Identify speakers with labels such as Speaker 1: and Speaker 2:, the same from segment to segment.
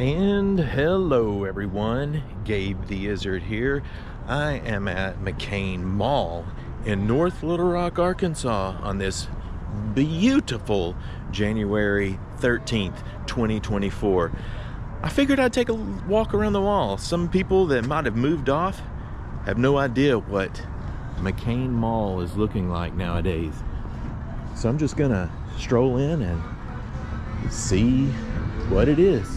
Speaker 1: And hello everyone, Gabe the Izzard here. I am at McCain Mall in North Little Rock, Arkansas on this beautiful January 13th, 2024. I figured I'd take a walk around the mall. Some people that might have moved off have no idea what McCain Mall is looking like nowadays. So I'm just gonna stroll in and see what it is.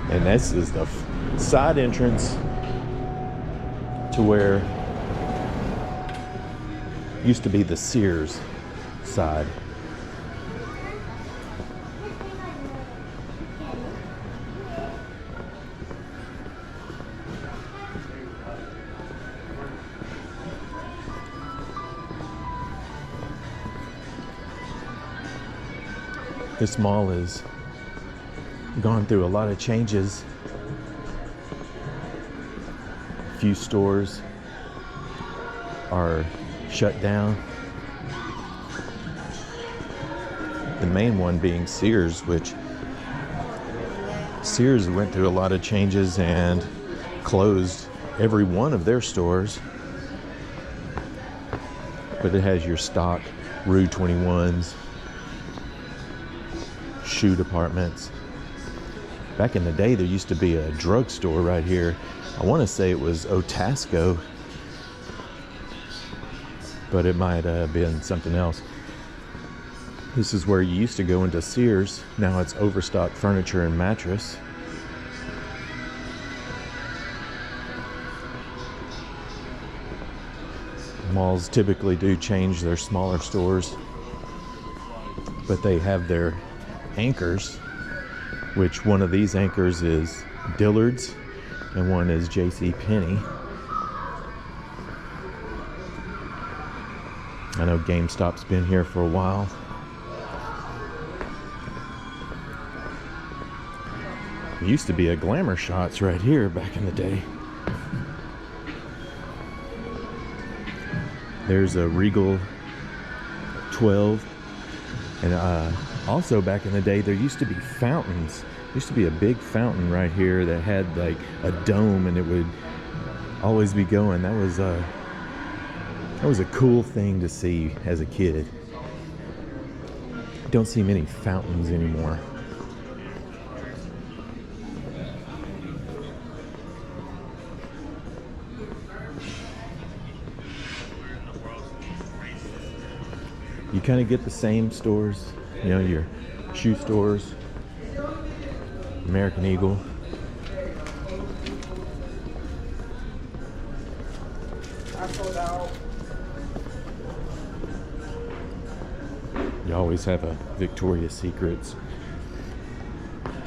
Speaker 1: And this is the side entrance to where used to be the Sears side. This mall has gone through a lot of changes. A few stores are shut down. The main one being Sears, which Sears went through a lot of changes and closed every one of their stores. But it has your stock Rue 21s, shoe departments. Back in the day, there used to be a drugstore right here. I want to say it was Otasco, but it might have been something else. This is where you used to go into Sears. Now it's Overstock Furniture and Mattress. Malls typically do change their smaller stores, but they have their anchors, which one of these anchors is Dillard's and one is JCPenney. I know GameStop's been here for a while. There used to be a Glamour Shots right here back in the day. There's a Regal 12. And also back in the day, there used to be fountains. There used to be a big fountain right here that had like a dome, and it would always be going. That was a cool thing to see as a kid. Don't see many fountains anymore. You kind of get the same stores, you know, your shoe stores, American Eagle. You always have a Victoria's Secrets,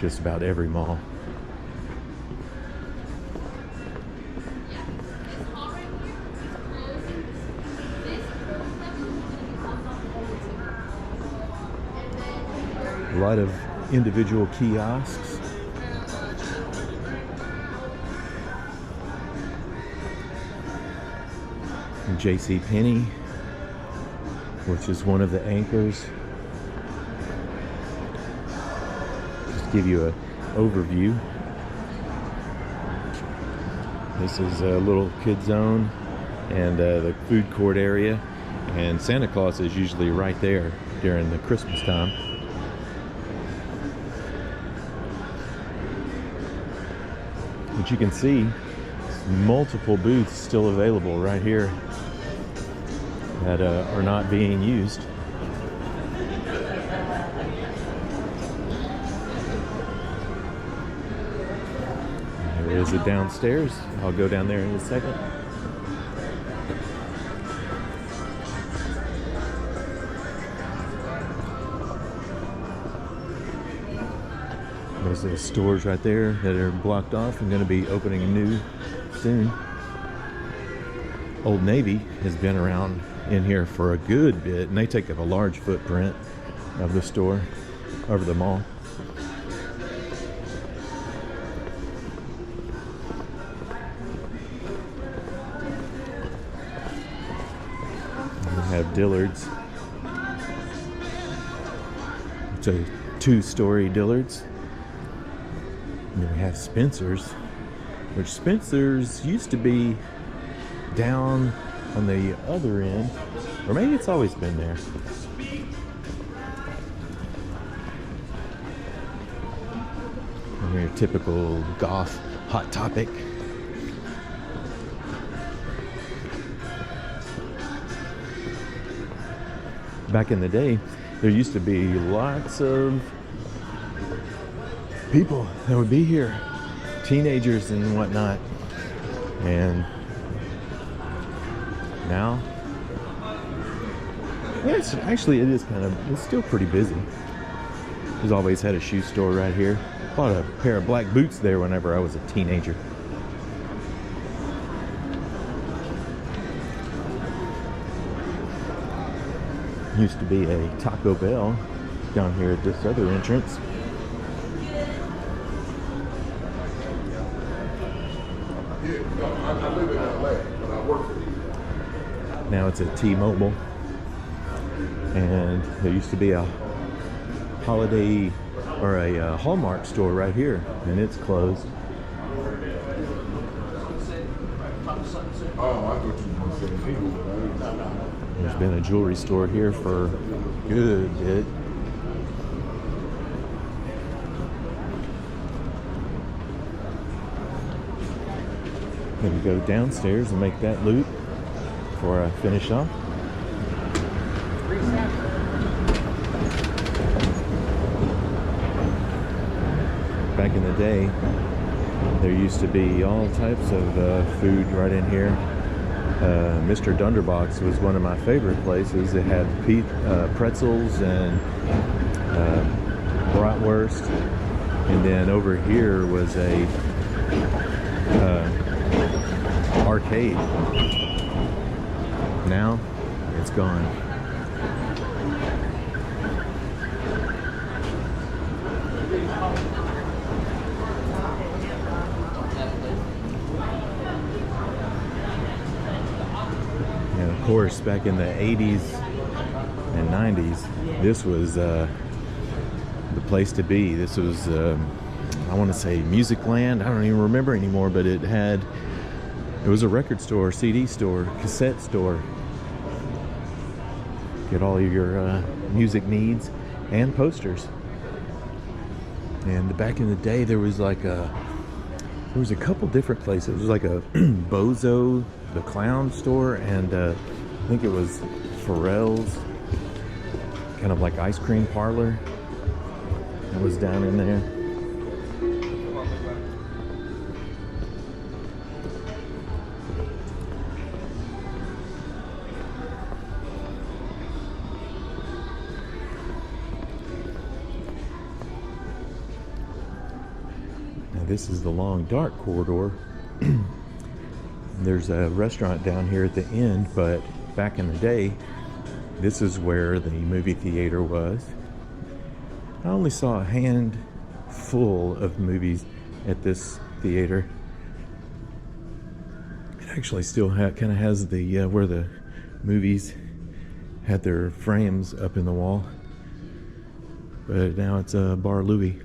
Speaker 1: just about every mall. A lot of individual kiosks. And JCPenney, which is one of the anchors. Just give you an overview. This is a little kid zone and the food court area. And Santa Claus is usually right there during the Christmas time. But you can see multiple booths still available right here that are not being used. There is a downstairs. I'll go down there in a second. There's the stores right there that are blocked off and going to be opening new soon. Old Navy has been around in here for a good bit, and they take up a large footprint of the store over the mall. We have Dillard's. It's a two-story Dillard's. And then we have Spencer's, which Spencer's used to be down on the other end, or maybe it's always been there. And your typical goth Hot Topic. Back in the day, there used to be lots of people that would be here, teenagers and whatnot, and now, yes, actually it is it's still pretty busy. There's always had a shoe store right here. Bought a pair of black boots there whenever I was a teenager. Used to be a Taco Bell down here at this other entrance. Now it's a T-Mobile, and there used to be a Holiday or a Hallmark store right here, and it's closed. There's been a jewelry store here for a good bit. Maybe go downstairs and make that loop before I finish off. Back in the day, there used to be all types of food right in here. Mr. Dunderbox was one of my favorite places. It had pretzels and bratwurst, and then over here was a arcade. Now it's gone. And of course, back in the 80s and 90s, this was the place to be. This was, I want to say, Music Land. I don't even remember anymore, but it was a record store, CD store, cassette store. Get all of your music needs and posters. And back in the day, there was a couple different places. It was like a Bozo the Clown store, and I think it was Pharrell's, kind of like ice cream parlor. It was down in there. This is the long dark corridor. There's a restaurant down here at the end, but back in the day, this is where the movie theater was. I only saw a handful of movies at this theater. It actually still kind of has the where the movies had their frames up in the wall, but now it's a Bar Louie.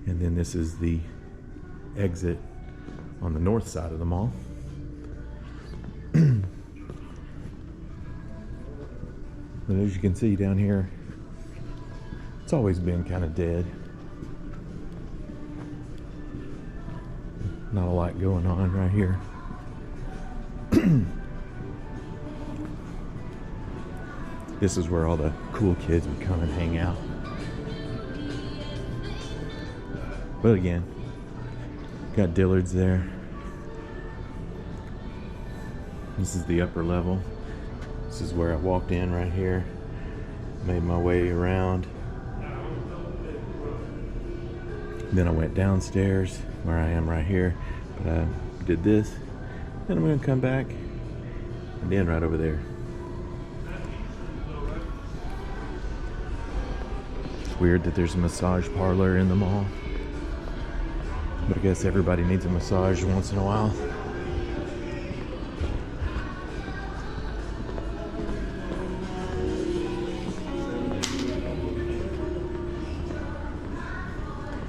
Speaker 1: And then this is the exit on the north side of the mall. But as you can see down here, it's always been kind of dead. Not a lot going on right here. This is where all the cool kids would come and hang out. But again, got Dillard's there. This is the upper level. This is where I walked in right here. Made my way around. Then I went downstairs where I am right here. But I did this. Then I'm going to come back and then right over there. It's weird that there's a massage parlor in the mall. But I guess everybody needs a massage once in a while.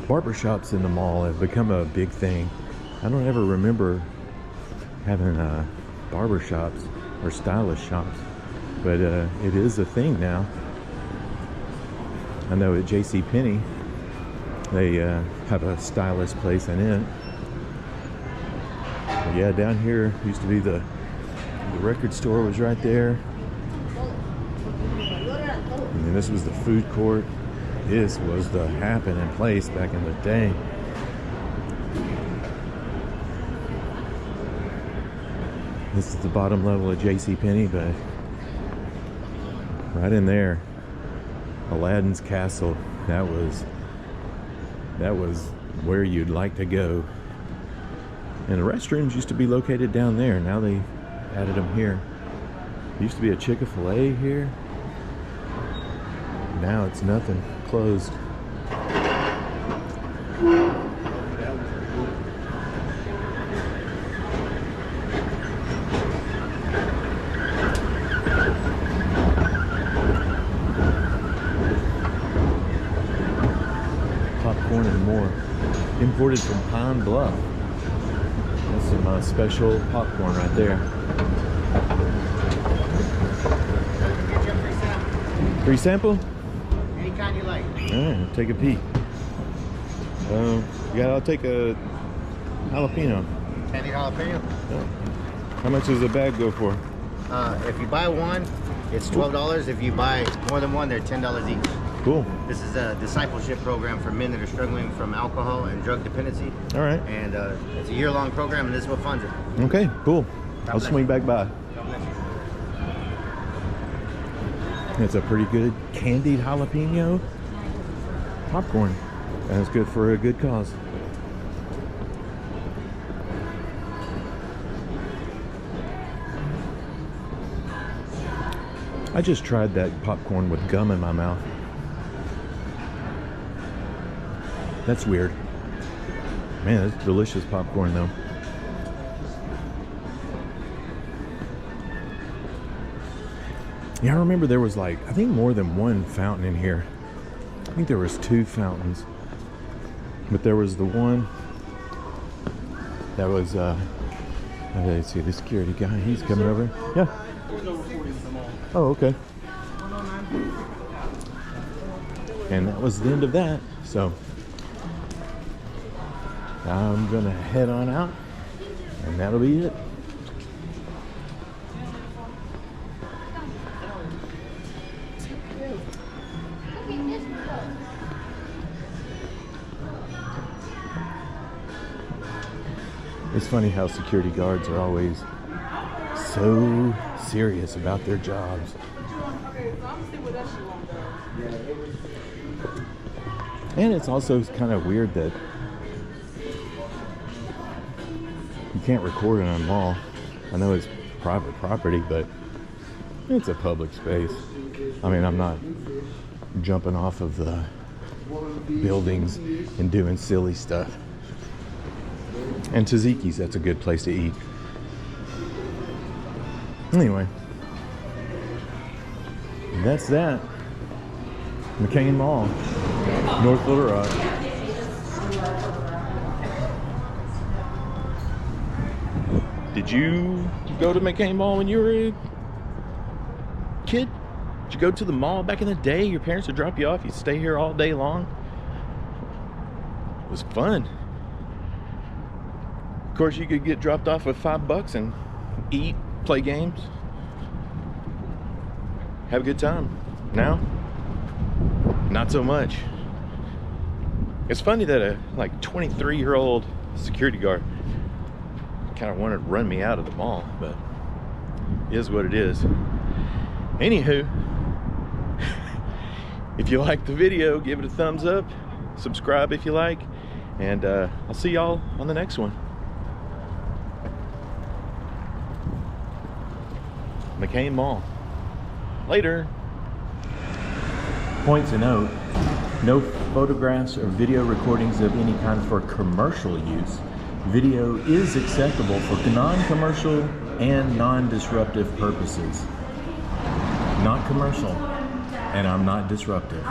Speaker 1: Barbershops in the mall have become a big thing. I don't ever remember having barbershops or stylist shops, but it is a thing now. I know at JCPenney they have a stylist place in it. But yeah, down here used to be the record store was right there. And then this was the food court. This was the happening place back in the day. This is the bottom level of JCPenney, but right in there, Aladdin's Castle. That was where you'd like to go. And the restrooms used to be located down there. Now they added them here. There used to be a Chick-fil-A here. Now it's nothing. Closed. Popcorn and more. Imported from Pine Bluff. That's some special popcorn right there. Free sample?
Speaker 2: Any kind you like.
Speaker 1: Alright, take a peek. I'll take a jalapeno.
Speaker 2: Candy jalapeno?
Speaker 1: Yeah. How much does a bag go for?
Speaker 2: If you buy one, it's $12. If you buy more than one, they're $10 each.
Speaker 1: Cool.
Speaker 2: This is a discipleship program for men that are struggling from alcohol and drug dependency.
Speaker 1: All right.
Speaker 2: And it's a year-long program, and this is what funds it.
Speaker 1: Okay, cool. I'll swing back by.
Speaker 2: God bless you.
Speaker 1: It's a pretty good candied jalapeno popcorn. And it's good for a good cause. I just tried that popcorn with gum in my mouth. That's weird. Man, that's delicious popcorn though. Yeah, I remember there was like, I think more than one fountain in here. I think there was 2 fountains. But there was the one that was, let's see, the security guy, he's coming over. Yeah. Oh, okay. And that was the end of that. So I'm gonna head on out and that'll be it. It's funny how security guards are always so serious about their jobs. And it's also kind of weird that you can't record in a mall. I know it's private property, but it's a public space. I mean, I'm not jumping off of the buildings and doing silly stuff. And Tzatziki's, that's a good place to eat. Anyway, that's that. McCain Mall, North Little Rock. Did you go to McCain Mall when you were a kid? Did you go to the mall back in the day? Your parents would drop you off. You'd stay here all day long. It was fun. Of course, you could get dropped off with $5 and eat, play games, have a good time. Now, not so much. It's funny that a like 23-year-old security guard kind of wanted to run me out of the mall, but it is what it is. Anywho, if you like the video, give it a thumbs up, subscribe if you like, and I'll see y'all on the next one. McCain Mall. Later. Point to note, no photographs or video recordings of any kind for commercial use. Video is acceptable for non-commercial and non-disruptive purposes. Not commercial, and I'm not disruptive.